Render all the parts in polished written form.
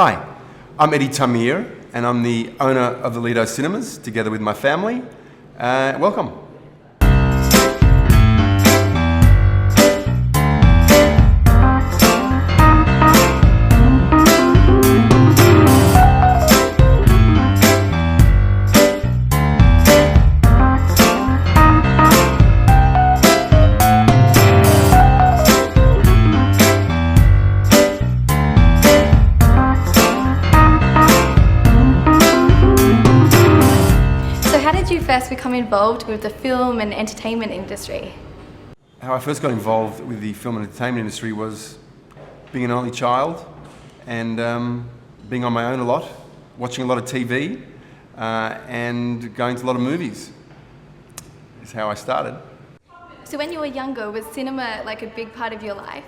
Hi, I'm Eddie Tamir, and I'm the owner of the Lido Cinemas, together with my family. Welcome. First become involved with the film and entertainment industry? How I first got involved with the film and entertainment industry was being an only child and being on my own a lot, watching a lot of TV and going to a lot of movies. Is how I started. So when you were younger, was cinema like a big part of your life?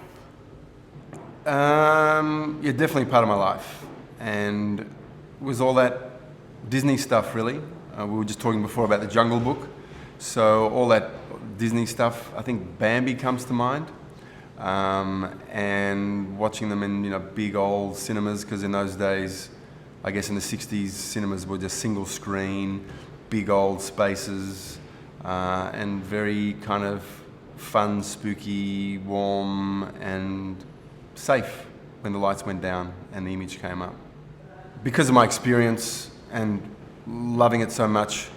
Yeah, definitely part of my life, and it was all that Disney stuff really. We were just talking before about the Jungle Book, so all that Disney stuff. I think Bambi comes to mind, and watching them in big old cinemas, because in those days, I guess in the 60s, cinemas were just single screen, big old spaces, and very kind of fun, spooky, warm, and safe when the lights went down and the image came up. Because of my experience and loving it so much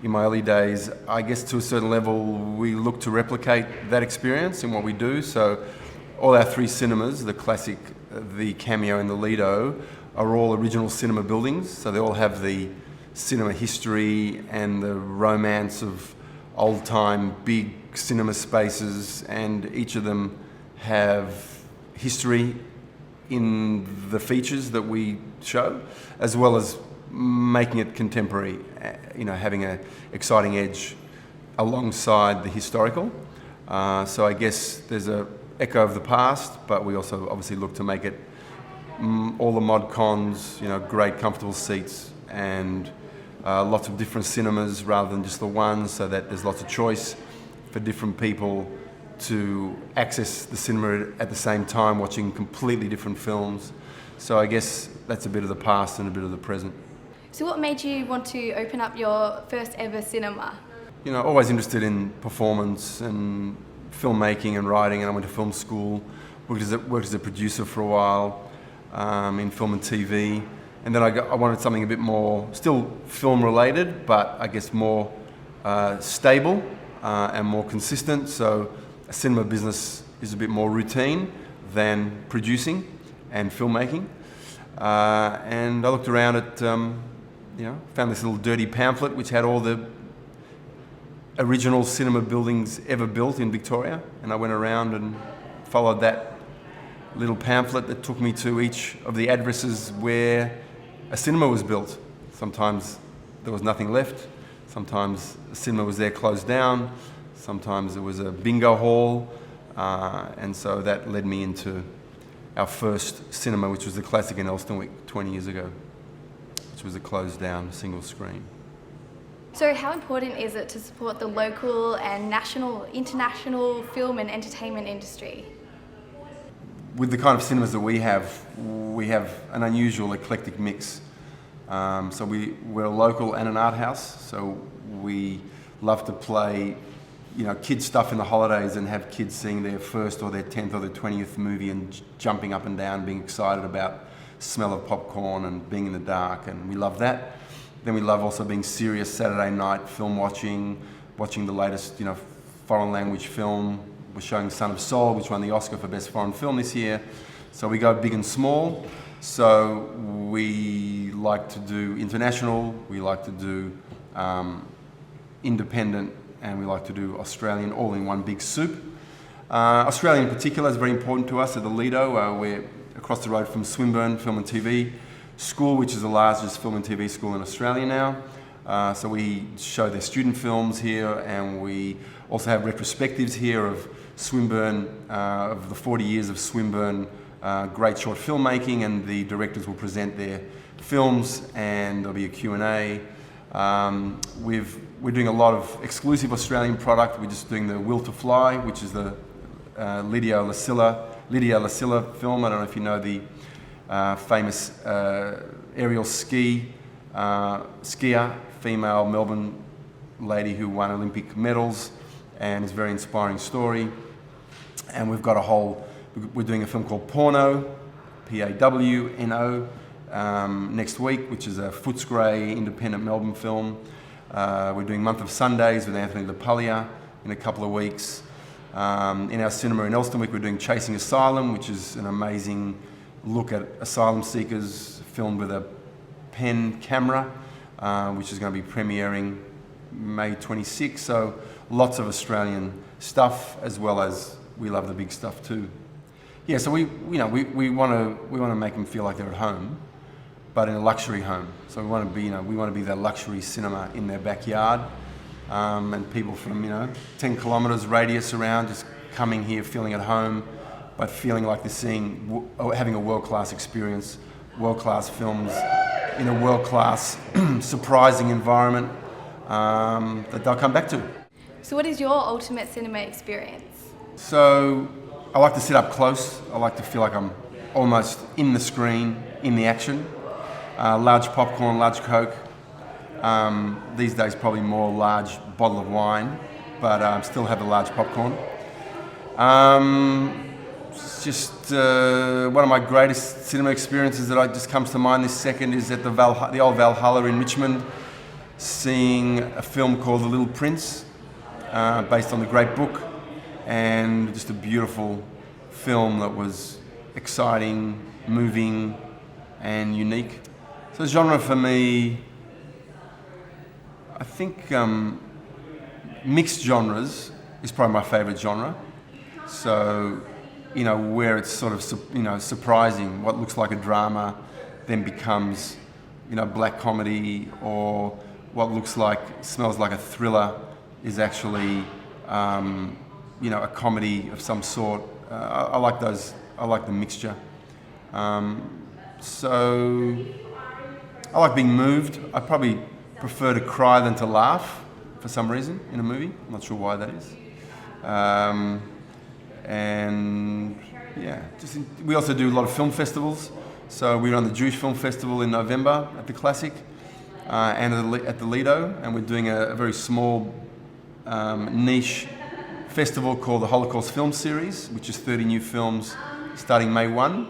in my early days, I guess to a certain level we look to replicate that experience in what we do. So all our three cinemas, the Classic, the Cameo and the Lido, are all original cinema buildings. So they all have the cinema history and the romance of old-time big cinema spaces, and each of them have history in the features that we show, as well as making it contemporary, having an exciting edge alongside the historical. So I guess there's an echo of the past, but we also obviously look to make it all the mod cons, great comfortable seats, and lots of different cinemas rather than just the one, so that there's lots of choice for different people to access the cinema at the same time, watching completely different films. So I guess that's a bit of the past and a bit of the present. So what made you want to open up your first ever cinema? Always interested in performance and filmmaking and writing, and I went to film school, worked as a producer for a while in film and TV, and then I wanted something a bit more, still film related, but I guess more stable and more consistent. So a cinema business is a bit more routine than producing and filmmaking. And I looked around at, found this little dirty pamphlet which had all the original cinema buildings ever built in Victoria, and I went around and followed that little pamphlet that took me to each of the addresses where a cinema was built. Sometimes there was nothing left, sometimes a cinema was there closed down, sometimes it was a bingo hall, and so that led me into our first cinema, which was the Classic in Elsternwick 20 years ago, which was a closed down single screen. So how important is it to support the local and national, international film and entertainment industry? With the kind of cinemas that we have an unusual eclectic mix. So we're a local and an art house, so we love to play kids stuff in the holidays and have kids seeing their first or their 10th or their 20th movie and jumping up and down, being excited about smell of popcorn and being in the dark, and we love that. Then we love also being serious Saturday night film watching the latest foreign language film. We're showing Son of Saul, which won the Oscar for Best Foreign Film this year. So we go big and small. So we like to do international, we like to do independent, and we like to do Australian, all in one big soup. Australian in particular is very important to us at the Lido. We're across the road from Swinburne Film and TV School, which is the largest film and TV school in Australia now. So we show their student films here, and we also have retrospectives here of Swinburne, of the 40 years of Swinburne, great short filmmaking, and the directors will present their films, and there'll be a Q&A. We're doing a lot of exclusive Australian product. We're just doing the Will to Fly, which is the Lydia Lasilla film. I don't know if you know the famous aerial skier, female Melbourne lady who won Olympic medals, and it's a very inspiring story. And we've got we're doing a film called Porno, Pawno, next week, which is a Footscray independent Melbourne film. We're doing Month of Sundays with Anthony LaPaglia in a couple of weeks. In our cinema in Elsternwick, we're doing Chasing Asylum, which is an amazing look at asylum seekers filmed with a pen camera, which is going to be premiering May 26. So lots of Australian stuff, as well as we love the big stuff too. Yeah, so we want to make them feel like they're at home, but in a luxury home. So we want to be that luxury cinema in their backyard, and people from 10 kilometres radius around just coming here, feeling at home, but feeling like they're having a world-class experience, world-class films in a world-class, surprising environment that they'll come back to. So what is your ultimate cinema experience? So I like to sit up close. I like to feel like I'm almost in the screen, in the action. Large popcorn, large Coke. These days probably more large bottle of wine, but still have a large popcorn. It's just one of my greatest cinema experiences that just comes to mind this second is at the old Valhalla in Richmond, seeing a film called The Little Prince, based on the great book, and just a beautiful film that was exciting, moving, and unique. So the genre for me, I think mixed genres is probably my favourite genre. So, where it's sort of, surprising, what looks like a drama then becomes, black comedy, or what smells like a thriller is actually, a comedy of some sort. I like those. I like the mixture. So I like being moved. I probably prefer to cry than to laugh for some reason in a movie. I'm not sure why that is. And yeah, we also do a lot of film festivals. So we run the Jewish Film Festival in November at the Classic and at the Lido, and we're doing a very small niche festival called the Holocaust Film Series, which is 30 new films starting May 1.